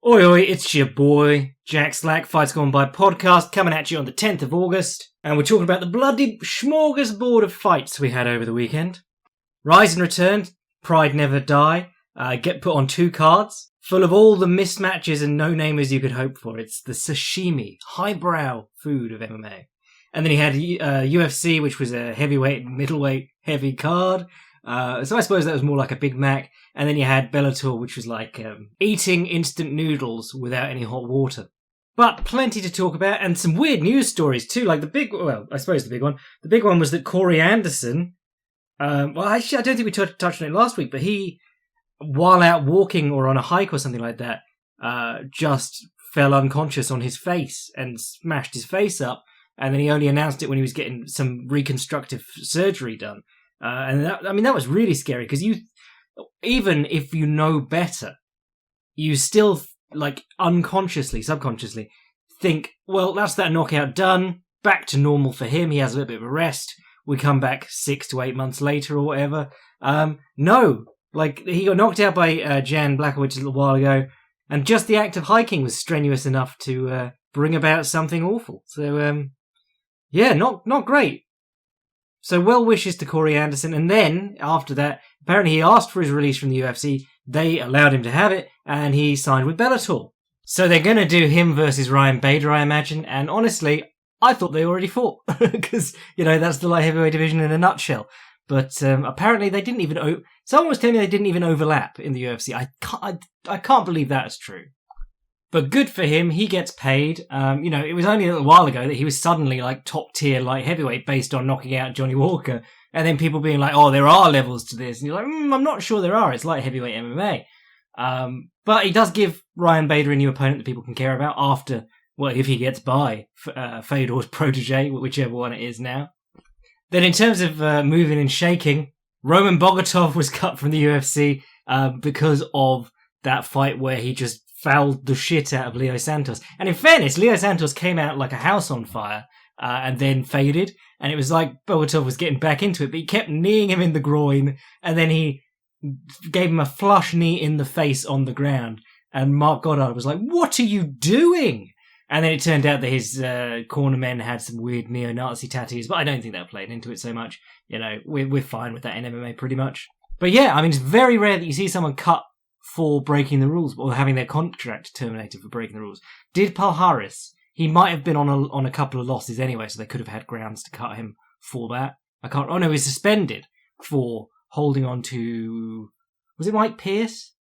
Oi, oi, it's your boy, Jack Slack, Fights Gone By podcast, coming at you on the 10th of August, and we're talking about the bloody smorgasbord of fights we had over the weekend. Rise and Return, Pride Never Die, get put on 2 cards, full of all the mismatches and no-namers you could hope for. It's the sashimi, highbrow food of MMA. And then he had UFC, which was a heavyweight, middleweight, heavy card. So I suppose that was more like a Big Mac. And then you had Bellator, which was like eating instant noodles without any hot water. But plenty to talk about, and some weird news stories too. Like the big one. The big one was that Corey Anderson, actually I don't think we touched on it last week, but he, while out walking or on a hike or something like that, just fell unconscious on his face and smashed his face up. And then he only announced it when he was getting some reconstructive surgery done. And that was really scary, because even if you know better, you still, like, subconsciously think, well, that's that knockout done, back to normal for him, he has a little bit of a rest, we come back 6 to 8 months later or whatever. No, like, he got knocked out by Jan Blachowicz a little while ago, and just the act of hiking was strenuous enough to bring about something awful. So, yeah, not great. So well wishes to Corey Anderson, and then, after that, apparently he asked for his release from the UFC, they allowed him to have it, and he signed with Bellator. So they're going to do him versus Ryan Bader, I imagine, and honestly, I thought they already fought, because, that's the light heavyweight division in a nutshell. But apparently they didn't even, someone was telling me they didn't even overlap in the UFC. I can't believe that is true. But good for him, he gets paid. It was only a little while ago that he was suddenly like top tier light heavyweight based on knocking out Johnny Walker. And then people being like, oh, there are levels to this. And you're like, I'm not sure there are. It's light heavyweight MMA. But he does give Ryan Bader a new opponent that people can care about after, if he gets by Fedor's protege, whichever one it is now. Then in terms of moving and shaking, Roman Bogatov was cut from the UFC because of that fight where he just fouled the shit out of Leo Santos. And in fairness, Leo Santos came out like a house on fire and then faded. And it was like Bogatov was getting back into it, but he kept kneeing him in the groin, and then he gave him a flush knee in the face on the ground. And Mark Goddard was like, what are you doing? And then it turned out that his cornermen had some weird neo-Nazi tattoos, but I don't think that played into it so much. We're fine with that in MMA pretty much. But yeah, it's very rare that you see someone cut for breaking the rules, or having their contract terminated for breaking the rules. Did Palhares? He might have been on a couple of losses anyway, so they could have had grounds to cut him for that. He was suspended for holding on to, was it Mike Pierce?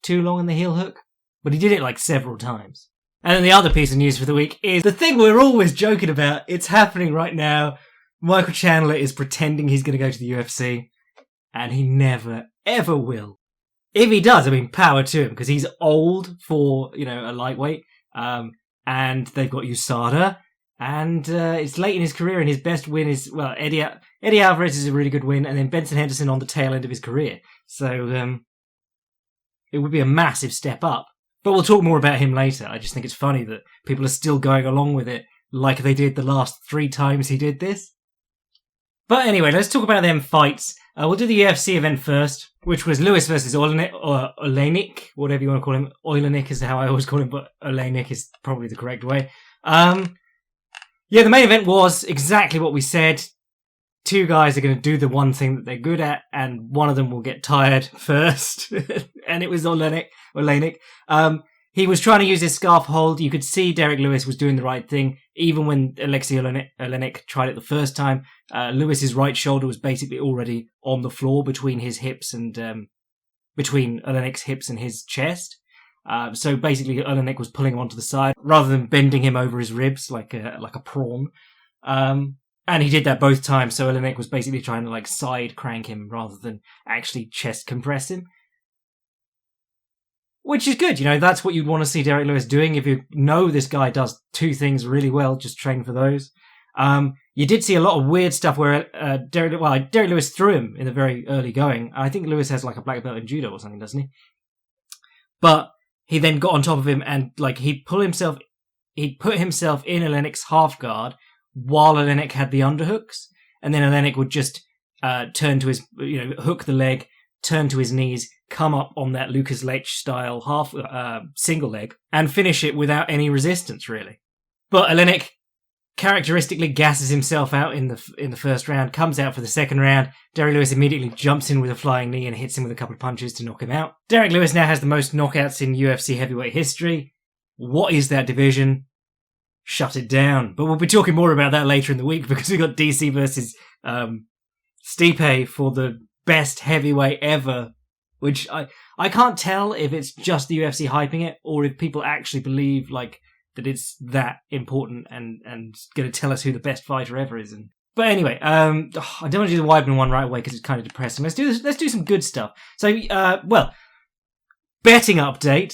Too long in the heel hook? But he did it like several times. And then the other piece of news for the week is the thing we're always joking about. It's happening right now. Michael Chandler is pretending he's going to go to the UFC, and he never, ever will. If he does, power to him, because he's old for, a lightweight. And they've got USADA. And it's late in his career, and his best win is, Eddie Alvarez is a really good win, and then Benson Henderson on the tail end of his career. So it would be a massive step up. But we'll talk more about him later. I just think it's funny that people are still going along with it like they did the last 3 times he did this. But anyway, let's talk about them fights. We'll do the UFC event first, which was Lewis versus Olenek, or Olenek, whatever you want to call him. Olenek is how I always call him, but Olenek is probably the correct way. The main event was exactly what we said. 2 guys are going to do the one thing that they're good at, and one of them will get tired first. And it was Olenek. He was trying to use his scarf hold. You could see Derrick Lewis was doing the right thing. Even when Alexei Olenek tried it the first time, Lewis's right shoulder was basically already on the floor between his hips and between Olenek's hips and his chest. So basically, Olenek was pulling him onto the side rather than bending him over his ribs like a prawn. And he did that both times. So Olenek was basically trying to side crank him rather than actually chest compress him. Which is good, that's what you'd want to see Derrick Lewis doing. If you know this guy does 2 things really well, just train for those. You did see a lot of weird stuff where Derrick Lewis threw him in the very early going. I think Lewis has a black belt in judo or something, doesn't he? But he then got on top of him and he'd put himself in Olenek's half guard while Olenek had the underhooks, and then Olenek would just turn to his, hook the leg, turn to his knees, come up on that Lucas Leitch style half single leg, and finish it without any resistance, really. But Oleinik characteristically gasses himself out in the first round, comes out for the second round. Derrick Lewis immediately jumps in with a flying knee and hits him with a couple of punches to knock him out. Derrick Lewis now has the most knockouts in UFC heavyweight history. What is that division? Shut it down. But we'll be talking more about that later in the week because we got DC versus Stipe for the best heavyweight ever, which I can't tell if it's just the UFC hyping it or if people actually believe like that it's that important and going to tell us who the best fighter ever is. But anyway, I don't want to do the Weidman one right away because it's kind of depressing. Let's do some good stuff. So, betting update.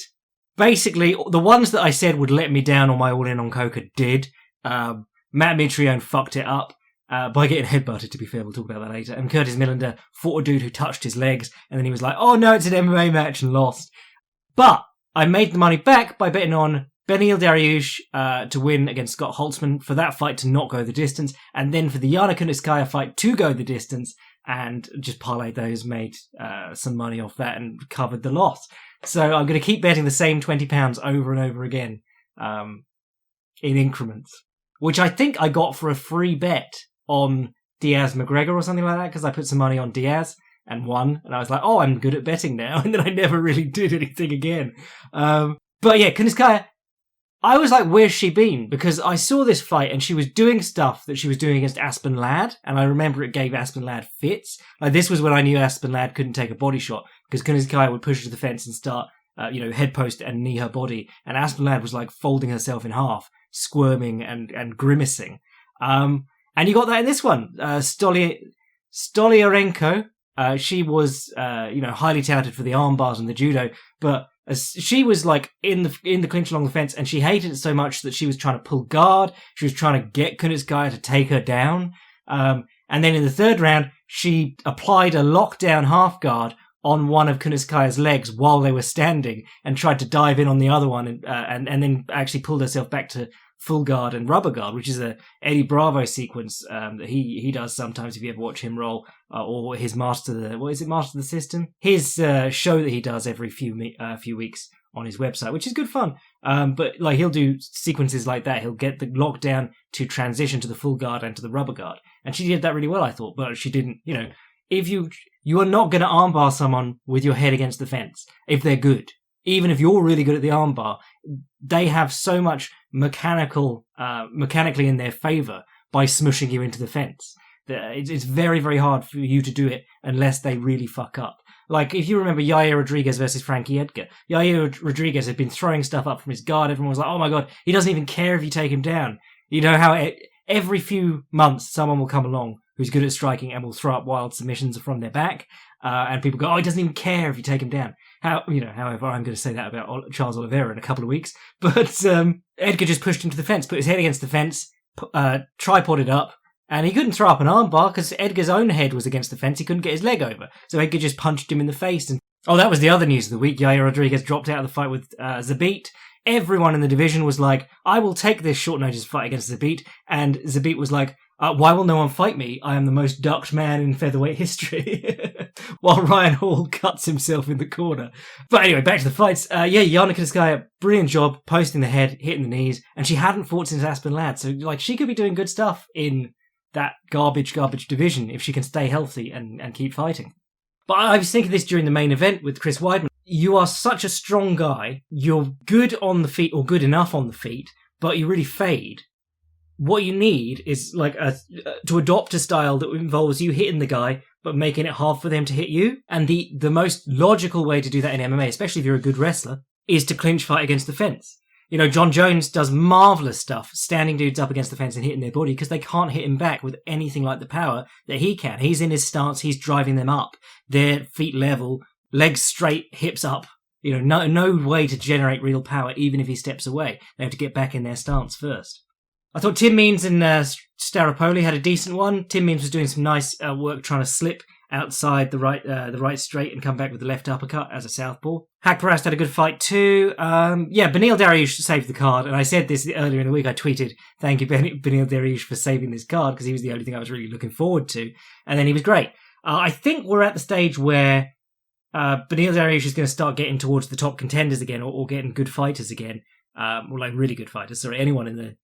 Basically, the ones that I said would let me down on my all-in on Coca did. Matt Mitrione fucked it up by getting headbutted, to be fair. We'll talk about that later. And Curtis Millender fought a dude who touched his legs, and then he was like, oh no, it's an MMA match, and lost. But I made the money back by betting on Beneal Daryush to win against Scott Holtzman, for that fight to not go the distance, and then for the Yana Kunitskaya fight to go the distance, and just parlayed those, made some money off that, and covered the loss. So I'm going to keep betting the same £20 over and over again in increments, which I think I got for a free bet on Diaz McGregor or something like that, because I put some money on Diaz and won, and I was like, oh, I'm good at betting now, and then I never really did anything again. But yeah, Kunitskaya, I was like, where's she been? Because I saw this fight and she was doing stuff that she was doing against Aspen Ladd, and I remember it gave Aspen Ladd fits. Like, this was when I knew Aspen Ladd couldn't take a body shot, because Kunitskaya would push her to the fence and start, head post and knee her body, and Aspen Ladd was like folding herself in half, squirming and grimacing. And you got that in this one. Stolyarenko, she was, highly touted for the arm bars and the judo, but she was like in the clinch along the fence, and she hated it so much that she was trying to pull guard. She was trying to get Kunitskaya to take her down. And then in the third round, she applied a lockdown half guard on one of Kunitskaya's legs while they were standing and tried to dive in on the other one, and then actually pulled herself back to full guard and rubber guard, which is a Eddie Bravo sequence that he does sometimes if you ever watch him roll, or his Master of the System? His show that he does every few weeks on his website, which is good fun. But like, he'll do sequences like that. He'll get the lockdown to transition to the full guard and to the rubber guard. And she did that really well, I thought, but she didn't, if you are not going to armbar someone with your head against the fence if they're good. Even if you're really good at the armbar, they have so much mechanically in their favour by smushing you into the fence. It's very, very hard for you to do it unless they really fuck up. Like, if you remember Yair Rodriguez versus Frankie Edgar, Yair Rodriguez had been throwing stuff up from his guard. Everyone was like, oh my God, he doesn't even care if you take him down. You know how every few months someone will come along who's good at striking and will throw up wild submissions from their back. And people go, oh, he doesn't even care if you take him down. However, I'm going to say that about Charles Oliveira in a couple of weeks. But Edgar just pushed him to the fence, put his head against the fence, tripoded up, and he couldn't throw up an armbar because Edgar's own head was against the fence. He couldn't get his leg over. So Edgar just punched him in the face. And that was the other news of the week. Yair Rodriguez dropped out of the fight with Zabit. Everyone in the division was like, I will take this short notice fight against Zabit. And Zabit was like, why will no one fight me? I am the most ducked man in featherweight history. While Ryan Hall cuts himself in the corner. But anyway, back to the fights. Yana Kunitskaya, brilliant job, posting the head, hitting the knees, and she hadn't fought since Aspen Ladd. So, like, she could be doing good stuff in that garbage division if she can stay healthy and keep fighting. But I was thinking this during the main event with Chris Weidman. You are such a strong guy. You're good on the feet, or good enough on the feet, but you really fade. What you need is like to adopt a style that involves you hitting the guy, but making it hard for them to hit you. And the most logical way to do that in MMA, especially if you're a good wrestler, is to clinch fight against the fence. John Jones does marvellous stuff, standing dudes up against the fence and hitting their body, because they can't hit him back with anything like the power that he can. He's in his stance, he's driving them up. Their feet level, legs straight, hips up. No way to generate real power, even if he steps away. They have to get back in their stance first. I thought Tim Means and Staropoli had a decent one. Tim Means was doing some nice work trying to slip outside the right straight and come back with the left uppercut as a southpaw. Haqparast had a good fight too. Beneal Daryush saved the card, and I said this earlier in the week. I tweeted, thank you, Beneal Daryush, for saving this card, because he was the only thing I was really looking forward to, and then he was great. I think we're at the stage where Beneal Daryush is going to start getting towards the top contenders again, or getting good fighters again, or like really good fighters. Sorry, anyone in the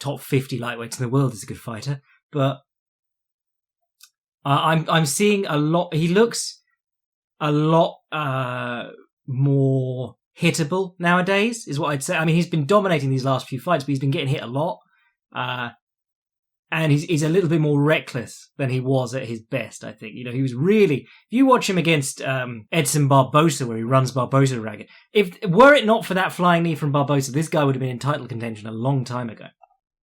top 50 lightweights in the world is a good fighter. But I'm seeing a lot. He looks a lot more hittable nowadays, is what I'd say. I mean, he's been dominating these last few fights, but he's been getting hit a lot. And he's a little bit more reckless than he was at his best, I think. He was really... If you watch him against Edson Barbosa, where he runs Barbosa ragged, were it not for that flying knee from Barbosa, this guy would have been in title contention a long time ago.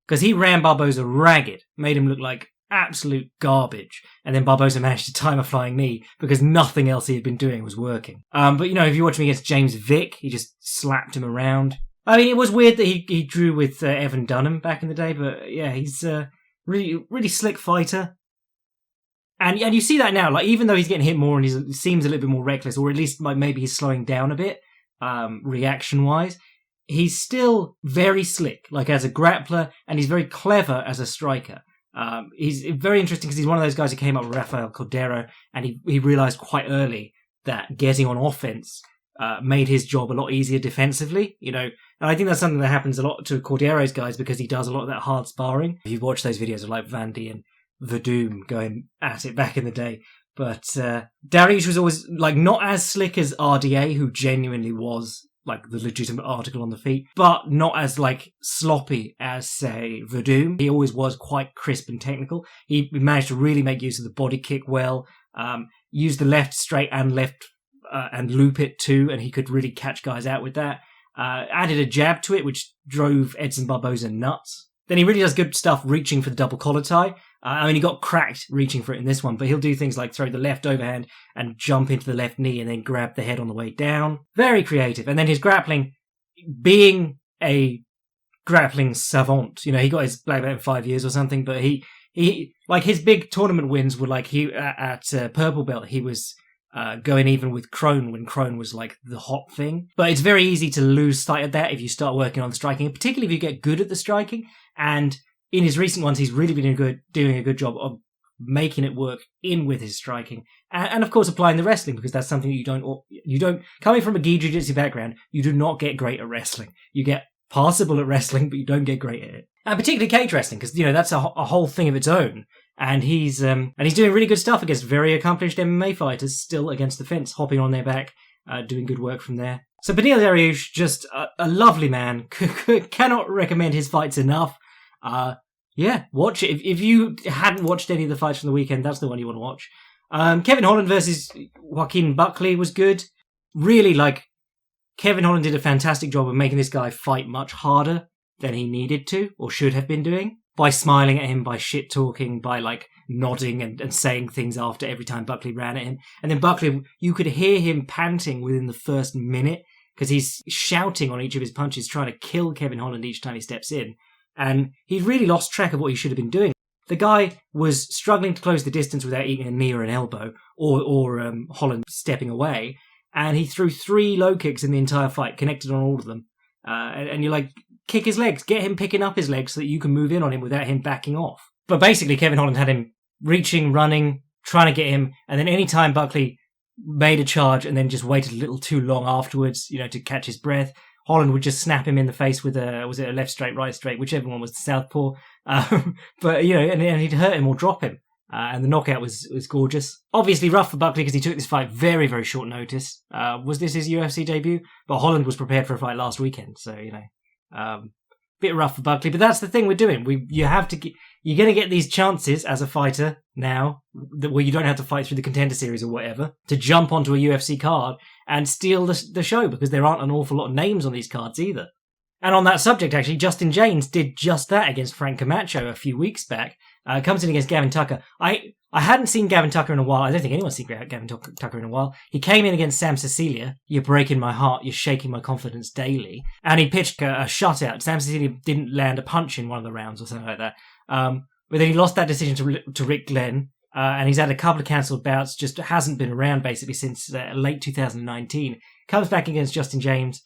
Because he ran Barbosa ragged, made him look like absolute garbage, and then Barbosa managed to time a flying knee because nothing else he had been doing was working. But if you watch him against James Vick, he just slapped him around. I mean, it was weird that he drew with Evan Dunham back in the day, but yeah, he's really, really slick fighter. And you see that now, like, even though he's getting hit more and he seems a little bit more reckless, or at least maybe he's slowing down a bit, reaction-wise, he's still very slick, like as a grappler, and he's very clever as a striker. He's very interesting because he's one of those guys who came up with Rafael Cordero, and he realized quite early that getting on offense made his job a lot easier defensively, and I think that's something that happens a lot to Cordero's guys because he does a lot of that hard sparring. If you watch those videos of like Vandy and Verdum going at it back in the day. But Daryush was always like not as slick as RDA, who genuinely was like the legitimate article on the feet, but not as like sloppy as say Verdum. He always was quite crisp and technical. He managed to really make use of the body kick well, use the left straight and left and loop it too, and he could really catch guys out with that. Added a jab to it, which drove Edson Barbosa nuts. Then he really does good stuff reaching for the double collar tie. I mean, he got cracked reaching for it in this one, but he'll do things like throw the left overhand and jump into the left knee and then grab the head on the way down. Very creative. And then his grappling, being a grappling savant, he got his black belt in 5 years or something, but he like his big tournament wins were like at purple belt, he was going even with Crone when Crone was like the hot thing. But it's very easy to lose sight of that if you start working on the striking, and particularly if you get good at the striking. And in his recent ones, he's really been doing a good job of making it work in with his striking. And of course, applying the wrestling, because that's something you don't, coming from a gi jiu-jitsu background, you do not get great at wrestling. You get passable at wrestling, but you don't get great at it. And particularly cage wrestling, because, that's a whole thing of its own. And he's doing really good stuff against very accomplished MMA fighters, still against the fence, hopping on their back, doing good work from there. So Beneal Daryush, just a lovely man. Cannot recommend his fights enough. Yeah, watch it. If you hadn't watched any of the fights from the weekend, that's the one you want to watch. Kevin Holland versus Joaquin Buckley was good. Really, Kevin Holland did a fantastic job of making this guy fight much harder than he needed to, or should have been doing, by smiling at him, by shit-talking, by, nodding and saying things after every time Buckley ran at him. And then Buckley, you could hear him panting within the first minute, because he's shouting on each of his punches, trying to kill Kevin Holland each time he steps in. And he really lost track of what he should have been doing. The guy was struggling to close the distance without eating a knee or an elbow, or Holland stepping away, and he threw 3 low kicks in the entire fight, connected on all of them. And you're like, kick his legs, get him picking up his legs so that you can move in on him without him backing off. But basically, Kevin Holland had him reaching, running, trying to get him, and then any time Buckley made a charge and then just waited a little too long afterwards, to catch his breath, Holland would just snap him in the face with was it a left straight, right straight, whichever one was the southpaw. But, and he'd hurt him or drop him. And the knockout was gorgeous. Obviously rough for Buckley because he took this fight very, very short notice. Was this his UFC debut? But Holland was prepared for a fight last weekend. So, bit rough for Buckley. But that's the thing we're doing. You're going to get these chances as a fighter now, where you don't have to fight through the Contender Series or whatever, to jump onto a UFC card and steal the show, because there aren't an awful lot of names on these cards either. And on that subject, actually, Justin James did just that against Frank Camacho a few weeks back. Comes in against Gavin Tucker. I hadn't seen Gavin Tucker in a while. I don't think anyone's seen Gavin Tucker in a while. He came in against Sam Cecilia. You're breaking my heart. You're shaking my confidence daily. And he pitched a shutout. Sam Cecilia didn't land a punch in one of the rounds or something like that. But then he lost that decision to Rick Glenn. And he's had a couple of cancelled bouts. Just hasn't been around basically since late 2019. Comes back against Justin James.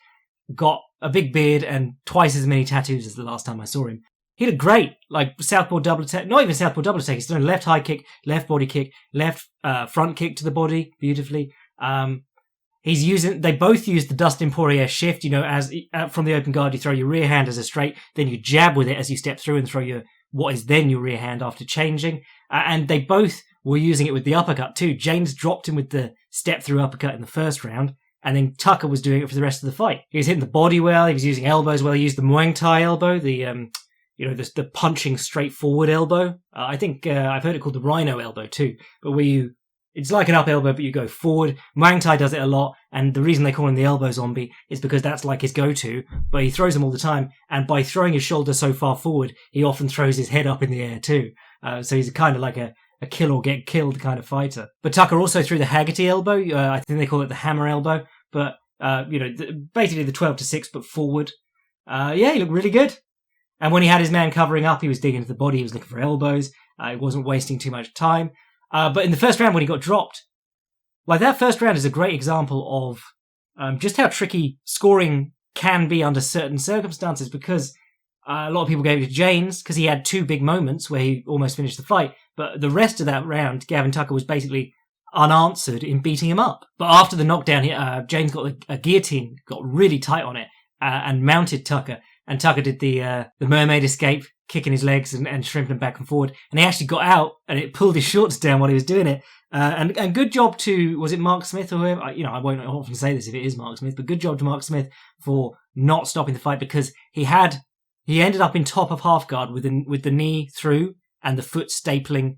Got a big beard and twice as many tattoos as the last time I saw him. He looked great, southpaw double attack, not even southpaw double attack, he's done a left high kick, left body kick, left front kick to the body, beautifully. They both use the Dustin Poirier shift, as from the open guard, you throw your rear hand as a straight, then you jab with it as you step through and throw what is then your rear hand after changing. And they both were using it with the uppercut too. James dropped him with the step through uppercut in the first round, and then Tucker was doing it for the rest of the fight. He was hitting the body well, he was using elbows well, he used the Muay Thai elbow, the punching straight forward elbow. I think I've heard it called the Rhino elbow too, but it's like an up elbow, but you go forward. Muay Thai does it a lot, and the reason they call him the elbow zombie is because that's like his go-to, but he throws them all the time, and by throwing his shoulder so far forward, he often throws his head up in the air too. So he's kind of like a kill or get killed kind of fighter. But Tucker also threw the Haggerty elbow. I think they call it the hammer elbow, but, basically the 12-6, but forward. He looked really good. And when he had his man covering up, he was digging into the body, he was looking for elbows, he wasn't wasting too much time. But in the first round when he got dropped, that first round is a great example of just how tricky scoring can be under certain circumstances, because a lot of people gave it to James because he had two big moments where he almost finished the fight, but the rest of that round, Gavin Tucker was basically unanswered in beating him up. But after the knockdown, James got a guillotine, got really tight on it, and mounted Tucker, and Tucker did the mermaid escape, kicking his legs and shrimping back and forward. And he actually got out and it pulled his shorts down while he was doing it. And good job to, was it Mark Smith or whoever? I won't often say this if it is Mark Smith, but good job to Mark Smith for not stopping the fight, because he ended up in top of half guard with the knee through and the foot stapling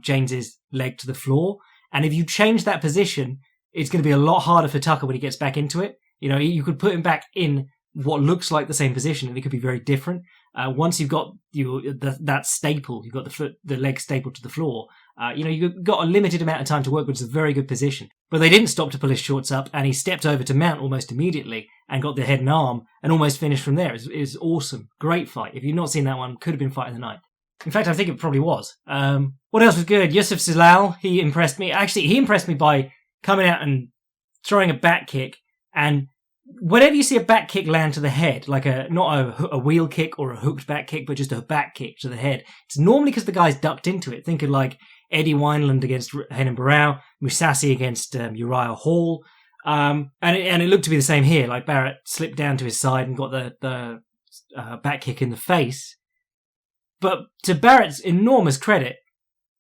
James's leg to the floor. And if you change that position, it's going to be a lot harder for Tucker when he gets back into it. You could put him back in what looks like the same position, and it could be very different. Once you've got that staple, you've got the leg stapled to the floor, you've got a limited amount of time to work, which is a very good position. But they didn't stop to pull his shorts up, and he stepped over to mount almost immediately and got the head and arm and almost finished from there. It was awesome. Great fight. If you've not seen that one, could have been fight of the night. In fact, I think it probably was. What else was good? Yusuf Zalal, he impressed me. Actually, he impressed me by coming out and throwing a back kick, and whenever you see a back kick land to the head, like not a wheel kick or a hooked back kick, but just a back kick to the head, it's normally because the guy's ducked into it. Think of like Eddie Wineland against Renan Barão, Mousasi against Uriah Hall, and it looked to be the same here. Like Barrett slipped down to his side and got the back kick in the face. But to Barrett's enormous credit,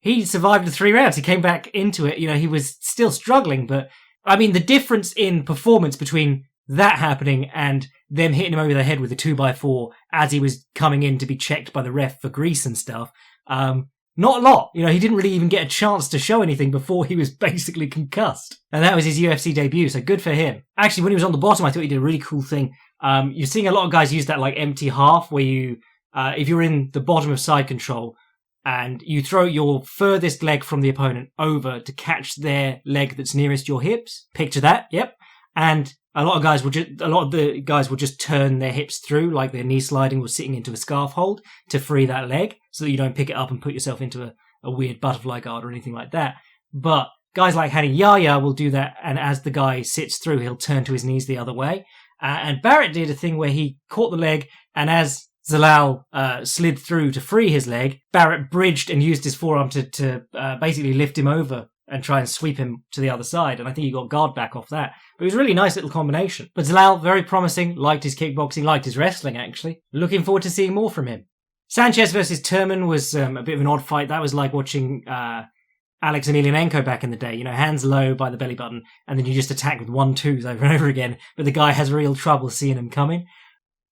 he survived the 3 rounds. He came back into it. He was still struggling, but I mean the difference in performance between that happening and them hitting him over the head with a 2x4 as he was coming in to be checked by the ref for grease and stuff. Not a lot. He didn't really even get a chance to show anything before he was basically concussed. And that was his UFC debut, so good for him. Actually, when he was on the bottom, I thought he did a really cool thing. You're seeing a lot of guys use that like empty half where you, if you're in the bottom of side control and you throw your furthest leg from the opponent over to catch their leg that's nearest your hips. Picture that, yep. And a lot of the guys will just turn their hips through, like they're knee sliding or sitting into a scarf hold to free that leg so that you don't pick it up and put yourself into a weird butterfly guard or anything like that. But guys like Hani Yahya will do that, and as the guy sits through, he'll turn to his knees the other way. And Barrett did a thing where he caught the leg, and as Zalal slid through to free his leg, Barrett bridged and used his forearm to basically lift him over and try and sweep him to the other side. And I think he got guard back off that. But it was a really nice little combination. But Zalal, very promising, liked his kickboxing, liked his wrestling, actually. Looking forward to seeing more from him. Sanchez versus Turman was a bit of an odd fight. That was like watching Alex Emelianenko back in the day. Hands low by the belly button, and then you just attack with 1-2s over and over again. But the guy has real trouble seeing him coming.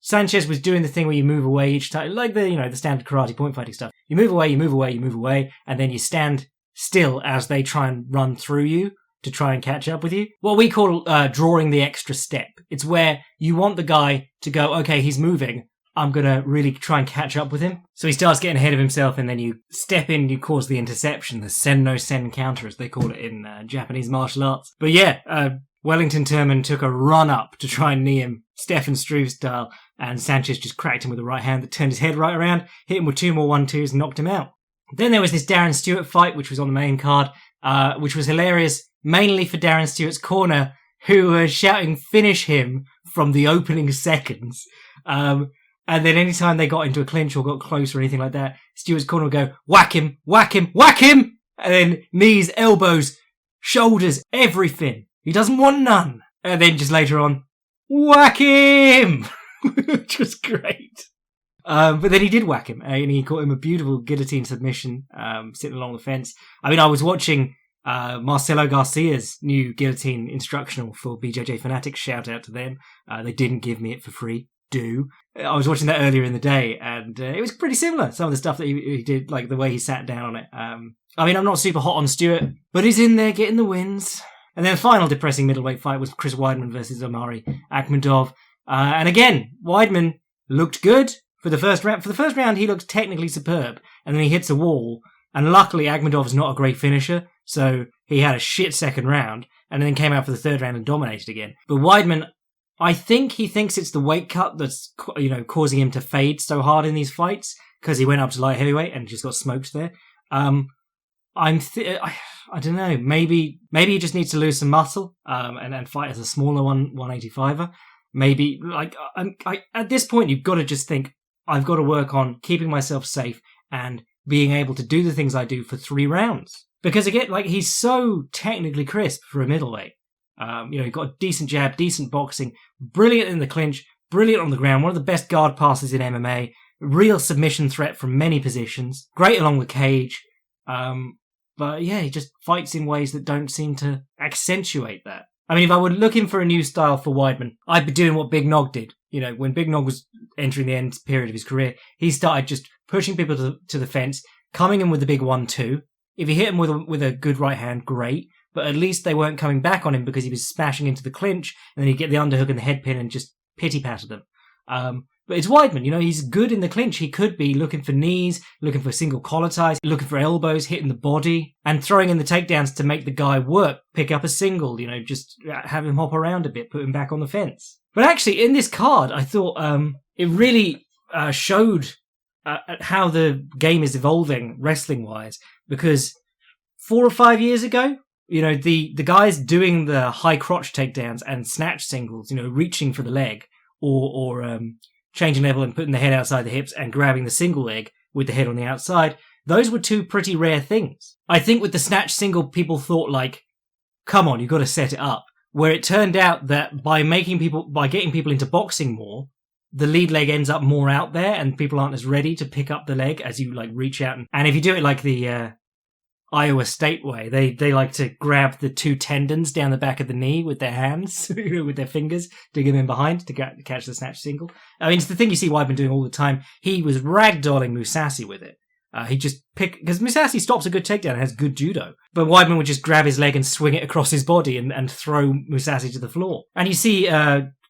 Sanchez was doing the thing where you move away each time, like the standard karate point fighting stuff. You move away, you move away, you move away, and then you stand still as they try and run through you to try and catch up with you. What we call drawing the extra step. It's where you want the guy to go, okay, he's moving, I'm going to really try and catch up with him. So he starts getting ahead of himself, and then you step in, you cause the interception, the sen no sen counter, as they call it in Japanese martial arts. But yeah, Wellington Turman took a run up to try and knee him, Stefan Struve style, and Sanchez just cracked him with the right hand that turned his head right around, hit him with 2 more 1-2s and knocked him out. Then there was this Darren Stewart fight, which was on the main card, which was hilarious, mainly for Darren Stewart's corner, who were shouting, "Finish him," from the opening seconds. And then anytime they got into a clinch or got close or anything like that, Stewart's corner would go, "Whack him, whack him, whack him!" And then knees, elbows, shoulders, everything. He doesn't want none. And then just later on, whack him! Which was great. But then he did whack him, and he caught him a beautiful guillotine submission, sitting along the fence. I mean, I was watching Marcelo Garcia's new guillotine instructional for BJJ Fanatics. Shout out to them. They didn't give me it for free. I was watching that earlier in the day, and it was pretty similar. Some of the stuff that he did, like the way he sat down on it. I mean, I'm not super hot on Stewart, but he's in there getting the wins. And then the final depressing middleweight fight was Chris Weidman versus Omari Akmandov. And again, Weidman looked good for the first round. For the first round, he looked technically superb, and then he hits a wall. And luckily, Akmandov is not a great finisher, so he had a shit second round, and then came out for the third round and dominated again. But Weidman, I think he thinks it's the weight cut that's, causing him to fade so hard in these fights, because he went up to light heavyweight and just got smoked there. I don't know. Maybe he just needs to lose some muscle, and fight as a smaller 185er. Maybe, at this point, you've got to just think, I've got to work on keeping myself safe and being able to do the things I do for 3 rounds. Because again, he's so technically crisp for a middleweight. He got a decent jab, decent boxing, brilliant in the clinch, brilliant on the ground, one of the best guard passes in MMA, real submission threat from many positions, great along the cage. But yeah, he just fights in ways that don't seem to accentuate that. I mean, if I were looking for a new style for Weidman, I'd be doing what Big Nog did. When Big Nog was entering the end period of his career, he started just pushing people to the fence, coming in with the big 1-2. If he hit him with a good right hand, great. But at least they weren't coming back on him because he was smashing into the clinch, and then he'd get the underhook and the head pin and just pity-patter them. But it's Weidman, he's good in the clinch. He could be looking for knees, looking for single collar ties, looking for elbows, hitting the body, and throwing in the takedowns to make the guy work, pick up a single, just have him hop around a bit, put him back on the fence. But actually, in this card, I thought it really showed how the game is evolving wrestling-wise, because 4 or 5 years ago, the guys doing the high crotch takedowns and snatch singles, reaching for the leg, or changing level and putting the head outside the hips and grabbing the single leg with the head on the outside, those were 2 pretty rare things. I think with the snatch single, people thought come on, you've got to set it up. Where it turned out that by getting people into boxing more, the lead leg ends up more out there and people aren't as ready to pick up the leg as you reach out. And if you do it like the Iowa State way, they like to grab the 2 tendons down the back of the knee with their hands, with their fingers, dig them in behind to catch the snatch single. I mean, it's the thing you see Weidman doing all the time. He was ragdolling Mousasi with it. He just because Mousasi stops a good takedown and has good judo. But Weidman would just grab his leg and swing it across his body and throw Mousasi to the floor. And you see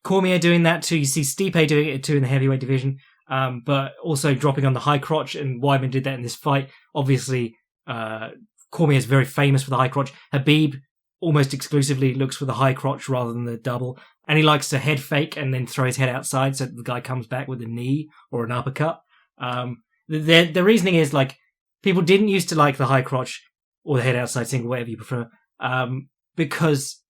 Cormier doing that too. You see Stipe doing it too in the heavyweight division. But also dropping on the high crotch, and Weidman did that in this fight. Obviously, Cormier is very famous for the high crotch. Habib almost exclusively looks for the high crotch rather than the double. And he likes to head fake and then throw his head outside so that the guy comes back with a knee or an uppercut. The reasoning is people didn't used to like the high crotch or the head outside single, whatever you prefer, because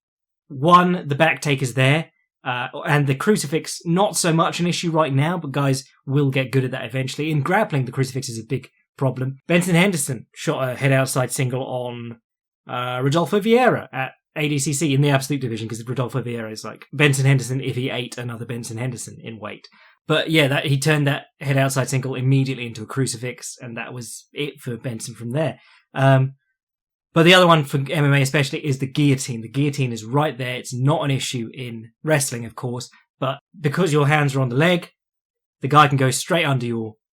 one, the back take is there, and the crucifix, not so much an issue right now, but guys will get good at that eventually. In grappling, the crucifix is a big problem. Benson Henderson shot a head outside single on Rodolfo Vieira at ADCC in the absolute division, because Rodolfo Vieira is Benson Henderson if he ate another Benson Henderson in weight. But yeah, he turned that head outside single immediately into a crucifix, and that was it for Benson from there. But the other one for MMA especially is the guillotine. The guillotine is right there. It's not an issue in wrestling, of course, but because your hands are on the leg, the guy can go straight under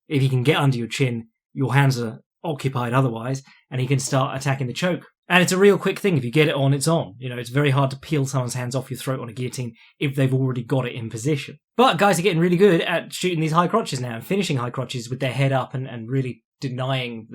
if he can get under your chin, your hands are occupied otherwise, and he can start attacking the choke. And it's a real quick thing. If you get it on, it's on. It's very hard to peel someone's hands off your throat on a guillotine if they've already got it in position. But guys are getting really good at shooting these high crotches now and finishing high crotches with their head up and really denying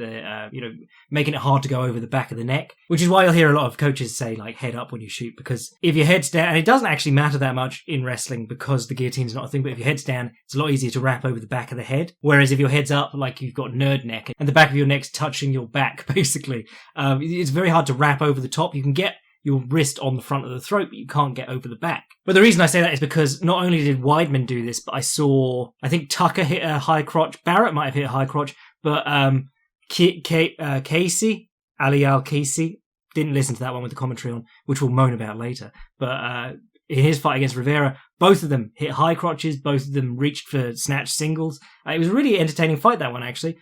making it hard to go over the back of the neck, which is why you'll hear a lot of coaches say head up when you shoot, because if your head's down, and it doesn't actually matter that much in wrestling because the guillotine's not a thing, but if your head's down, it's a lot easier to wrap over the back of the head. Whereas if your head's up, you've got nerd neck and the back of your neck's touching your back, basically, it's very hard to wrap over the top. You can get your wrist on the front of the throat, but you can't get over the back. But the reason I say that is because not only did Weidman do this, but I think Tucker hit a high crotch, Barrett might have hit a high crotch, but Casey, Ali Al-Casey, didn't listen to that one with the commentary on, which we'll moan about later. But in his fight against Rivera, both of them hit high crotches, both of them reached for snatch singles. It was a really entertaining fight, that one, actually.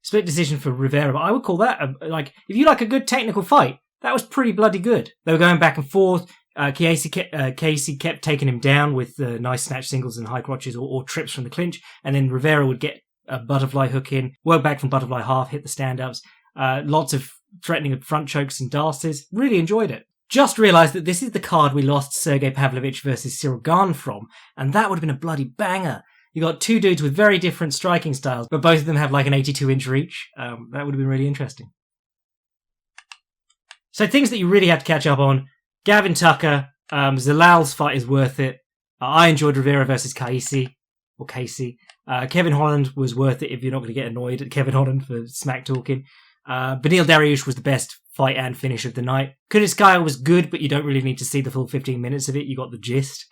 Split decision for Rivera, but I would call that, if you like a good technical fight, that was pretty bloody good. They were going back and forth. Casey kept taking him down with nice snatch singles and high crotches or trips from the clinch, and then Rivera would get a butterfly hook in, work back from butterfly half, hit the stand-ups. Lots of threatening front chokes and darces. Really enjoyed it. Just realised that this is the card we lost Sergey Pavlovich versus Cyril Gane from, and that would have been a bloody banger. You got two dudes with very different striking styles, but both of them have like an 82-inch reach. That would have been really interesting. So things that you really had to catch up on. Gavin Tucker, Zalal's fight is worth it. I enjoyed Rivera versus Casey. Kevin Holland was worth it if you're not going to get annoyed at Kevin Holland for smack talking. Beneal Daryush was the best fight and finish of the night. Kudryskaya was good, but you don't really need to see the full 15 minutes of it. You got the gist.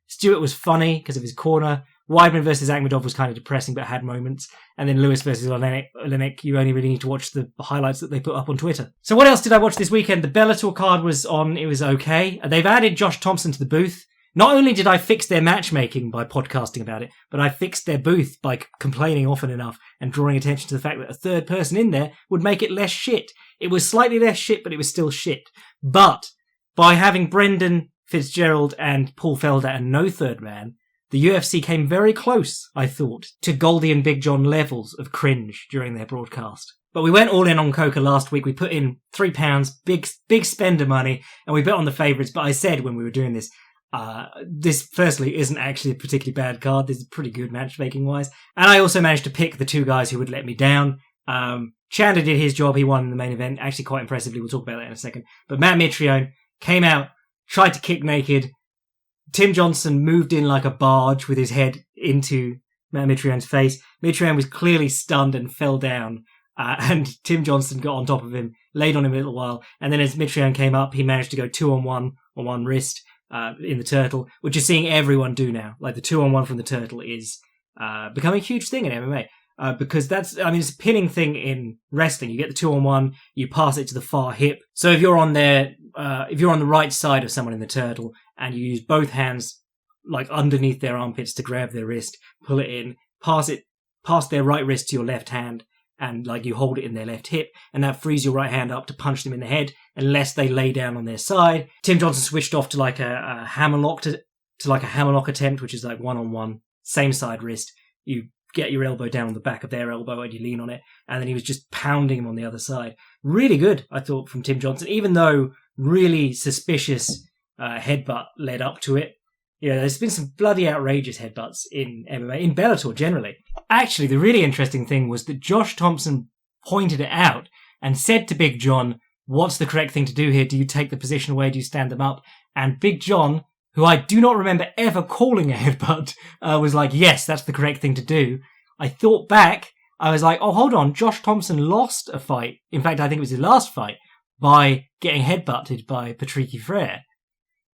Stewart was funny because of his corner. Weidman versus Akmandov was kind of depressing, but had moments. And then Lewis versus Olenek, you only really need to watch the highlights that they put up on Twitter. So what else did I watch this weekend? The Bellator card was on. It was okay. They've added Josh Thompson to the booth. Not only did I fix their matchmaking by podcasting about it, but I fixed their booth by complaining often enough and drawing attention to the fact that a third person in there would make it less shit. It was slightly less shit, but it was still shit. But by having Brendan Fitzgerald and Paul Felder and no third man, the UFC came very close, I thought, to Goldie and Big John levels of cringe during their broadcast. But we went all in on Coca last week. We put in £3, big spender money, and we bet on the favourites. But I said when we were doing this, this firstly isn't actually a particularly bad card. This is pretty good matchmaking wise. And I also managed to pick the two guys who would let me down. Chandler did his job. He won the main event, actually quite impressively. We'll talk about that in a second. But Matt Mitrione came out, tried to kick naked. Tim Johnson moved in like a barge with his head into Matt Mitrione's face. Mitrione was clearly stunned and fell down. And Tim Johnson got on top of him, laid on him a little while. And then as Mitrione came up, he managed to go 2-on-1 on one wrist. In the turtle, which you're seeing everyone do now. Like the 2-on-1 from the turtle is becoming a huge thing in MMA because it's a pinning thing in wrestling. You get the 2-on-1, you pass it to the far hip. So if you're on the right side of someone in the turtle and you use both hands like underneath their armpits to grab their wrist, pull it in, pass their right wrist to your left hand, and like you hold it in their left hip, and that frees your right hand up to punch them in the head unless they lay down on their side. Tim Johnson switched off to like a hammerlock to like a hammerlock attempt, which is like 1-on-1, same side wrist. You get your elbow down on the back of their elbow and you lean on it, and then he was just pounding him on the other side. Really good, I thought, from Tim Johnson, even though really suspicious headbutt led up to it. Yeah, there's been some bloody outrageous headbutts in MMA, in Bellator generally. Actually, the really interesting thing was that Josh Thompson pointed it out and said to Big John, what's the correct thing to do here? Do you take the position away? Do you stand them up? And Big John, who I do not remember ever calling a headbutt, was like, yes, that's the correct thing to do. I thought back, I was like, oh, hold on, Josh Thompson lost a fight. In fact, I think it was his last fight, by getting headbutted by Patricky Frere.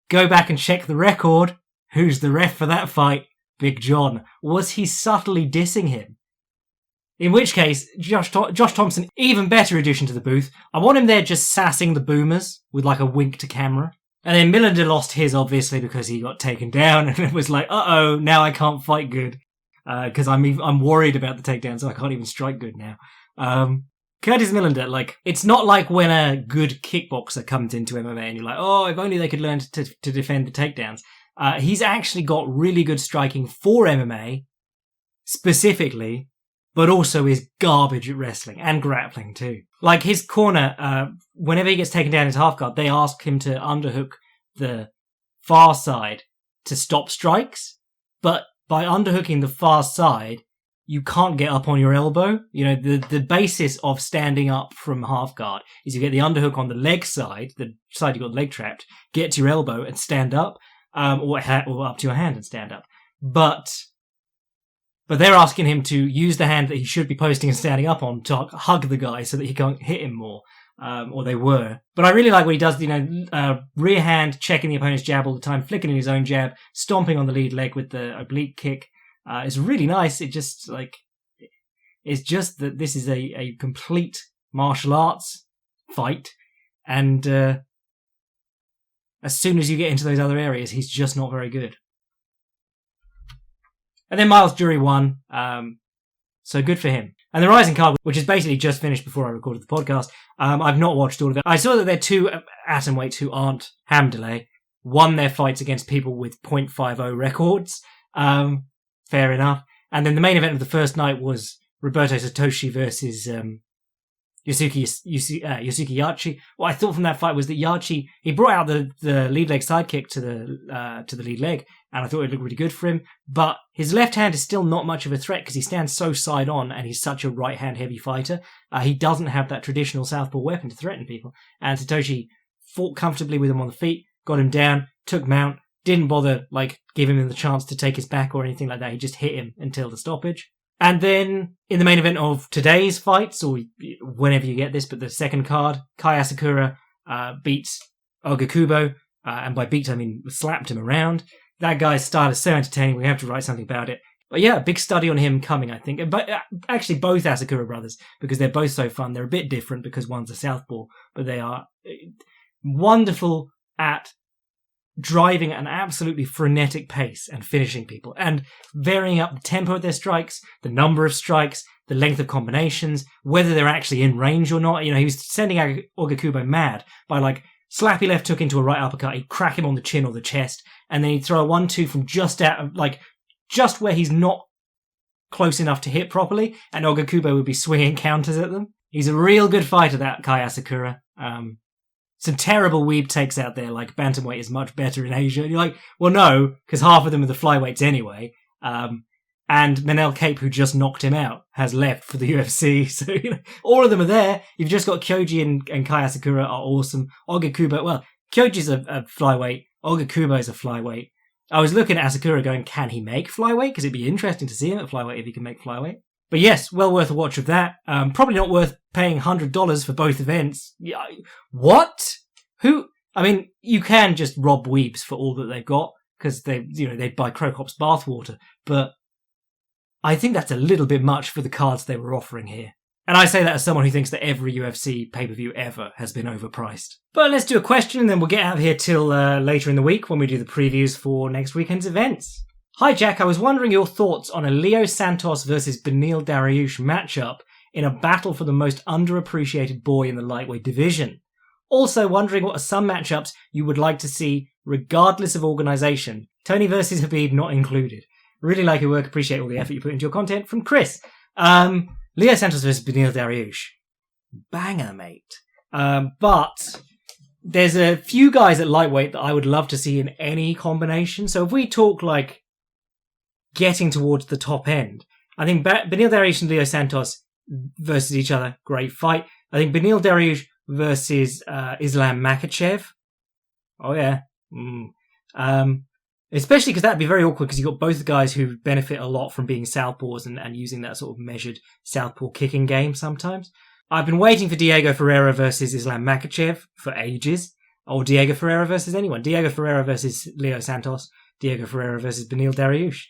Go back and check the record. Who's the ref for that fight? Big John. Was he subtly dissing him? In which case, Josh Thompson, even better addition to the booth. I want him there just sassing the boomers with like a wink to camera. And then Millender lost his, obviously, because he got taken down. And it was like, uh-oh, now I can't fight good. Because I'm worried about the takedown, so I can't even strike good now. Curtis Millender, like, it's not like when a good kickboxer comes into MMA and you're like, oh, if only they could learn to defend the takedowns. He's actually got really good striking for MMA, specifically, but also is garbage at wrestling and grappling too. Like his corner, whenever he gets taken down his half guard, they ask him to underhook the far side to stop strikes. But by underhooking the far side, you can't get up on your elbow. You know, the basis of standing up from half guard is you get the underhook on the leg side, the side you got the leg trapped, get to your elbow and stand up. Or up to your hand and stand up. But they're asking him to use the hand that he should be posting and standing up on to hug the guy so that he can't hit him more. Or they were. But I really like what he does, rear hand, checking the opponent's jab all the time, flicking in his own jab, stomping on the lead leg with the oblique kick. It's really nice. It's just that this is a complete martial arts fight. And as soon as you get into those other areas, he's just not very good. And then Miles Jury won, so good for him. And the Rising card, which is basically just finished before I recorded the podcast, I've not watched all of it. I saw that there are 2 atomweights who aren't Hamdelay, won their fights against people with .50 records. Fair enough. And then the main event of the first night was Roberto Satoshi versus Yosuke Yachi. What I thought from that fight was that Yachi, he brought out the lead leg sidekick to the lead leg, and I thought it looked really good for him. But his left hand is still not much of a threat because he stands so side on, and he's such a right hand heavy fighter. He doesn't have that traditional southpaw weapon to threaten people. And Satoshi fought comfortably with him on the feet, got him down, took mount, didn't bother giving him the chance to take his back or anything like that. He just hit him until the stoppage. And then, in the main event of today's fights, or whenever you get this, but the second card, Kai Asakura beats Olga Kubo, and by beat I mean slapped him around. That guy's style is so entertaining, we have to write something about it. But yeah, a big study on him coming, I think. But actually, both Asakura brothers, because they're both so fun. They're a bit different because one's a southpaw, but they are wonderful at driving an absolutely frenetic pace and finishing people and varying up the tempo of their strikes, the number of strikes, the length of combinations, whether they're actually in range or not. You know, he was sending Olga Kubo mad by slappy left hook into a right uppercut. He'd crack him on the chin or the chest, and then he'd throw a 1-2 from just out of, just where he's not close enough to hit properly, and Olga Kubo would be swinging counters at them. He's a real good fighter, that Kai Asakura. Some terrible weeb takes out there, bantamweight is much better in Asia. And you're like, well, no, because half of them are the flyweights anyway. And Beneal Cape, who just knocked him out, has left for the UFC. So, all of them are there. You've just got Kyoji and Kai Asakura are awesome. Olga Kubo, well, Kyoji's a flyweight. Olga Kubo is a flyweight. I was looking at Asakura going, can he make flyweight? Because it'd be interesting to see him at flyweight if he can make flyweight. But yes, well worth a watch of that. Probably not worth paying $100 for both events. What? Who? I mean, you can just rob weebs for all that they've got because they'd buy Crocop's bathwater. But I think that's a little bit much for the cards they were offering here. And I say that as someone who thinks that every UFC pay-per-view ever has been overpriced. But let's do a question and then we'll get out of here till later in the week when we do the previews for next weekend's events. Hi Jack, I was wondering your thoughts on a Leo Santos versus Beneal Daryush matchup in a battle for the most underappreciated boy in the lightweight division. Also wondering what are some matchups you would like to see regardless of organisation. Tony versus Habib not included. Really like your work, appreciate all the effort you put into your content. From Chris. Leo Santos versus Beneal Daryush. Banger, mate. But there's a few guys at lightweight that I would love to see in any combination. So if we talk getting towards the top end, I think Beneal Daryush and Leo Santos versus each other, great fight. I think Beneal Daryush versus Islam Makhachev. Oh yeah. Especially because that'd be very awkward because you've got both the guys who benefit a lot from being southpaws and using that sort of measured southpaw kicking game sometimes. I've been waiting for Diego Ferreira versus Islam Makhachev for ages. Or Diego Ferreira versus anyone. Diego Ferreira versus Leo Santos. Diego Ferreira versus Beneal Daryush.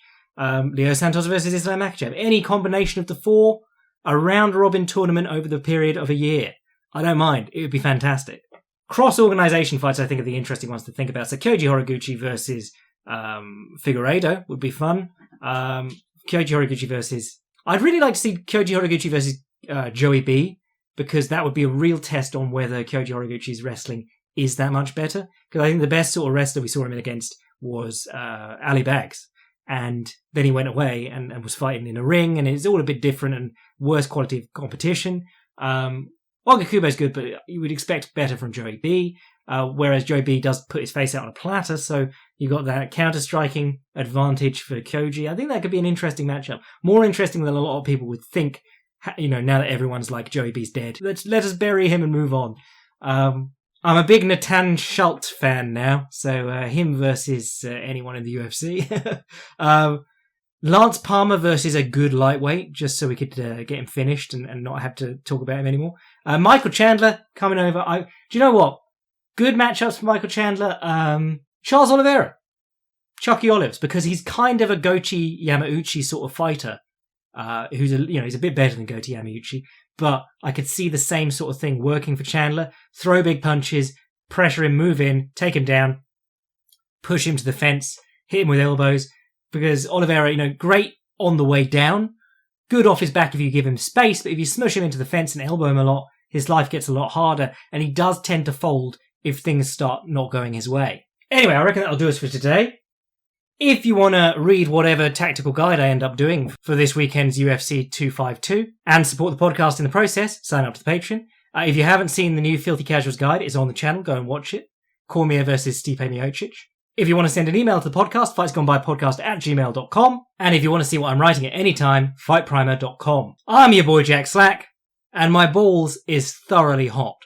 Leo Santos versus Islam Makhachev. Any combination of the four, a round-robin tournament over the period of a year. I don't mind. It would be fantastic. Cross-organisation fights, I think, are the interesting ones to think about. So Kyoji Horiguchi versus Figueiredo would be fun. Kyoji Horiguchi versus... I'd really like to see Kyoji Horiguchi versus Joey B, because that would be a real test on whether Kyoji Horiguchi's wrestling is that much better. Because I think the best sort of wrestler we saw him in against was Ali Bags. And then he went away and was fighting in a ring, and it's all a bit different and worse quality of competition. Olga Kubo's good, but you would expect better from Joey B, whereas Joey B does put his face out on a platter, so you got that counter-striking advantage for Kyoji. I think that could be an interesting matchup. More interesting than a lot of people would think, now that everyone's like, Joey B's dead. Let us bury him and move on. I'm a big Natan Schultz fan now, so him versus anyone in the UFC. Lance Palmer versus a good lightweight, just so we could get him finished and not have to talk about him anymore. Michael Chandler coming over. Do you know what? Good matchups for Michael Chandler. Charles Oliveira. Chucky Olives, because he's kind of a Gochi Yamauchi sort of fighter. He's a bit better than Gochi Yamauchi, but I could see the same sort of thing working for Chandler. Throw big punches, pressure him, move in, take him down, push him to the fence, hit him with elbows, because Oliveira, great on the way down, good off his back if you give him space, but if you smush him into the fence and elbow him a lot, his life gets a lot harder, and he does tend to fold if things start not going his way. Anyway, I reckon that'll do us for today. If you want to read whatever tactical guide I end up doing for this weekend's UFC 252 and support the podcast in the process, sign up to the Patreon. If you haven't seen the new Filthy Casuals guide, it's on the channel. Go and watch it. Cormier versus Stipe Miocic. If you want to send an email to the podcast, fightsgonebypodcast@gmail.com. And if you want to see what I'm writing at any time, fightprimer.com. I'm your boy Jack Slack, and my balls is thoroughly hot.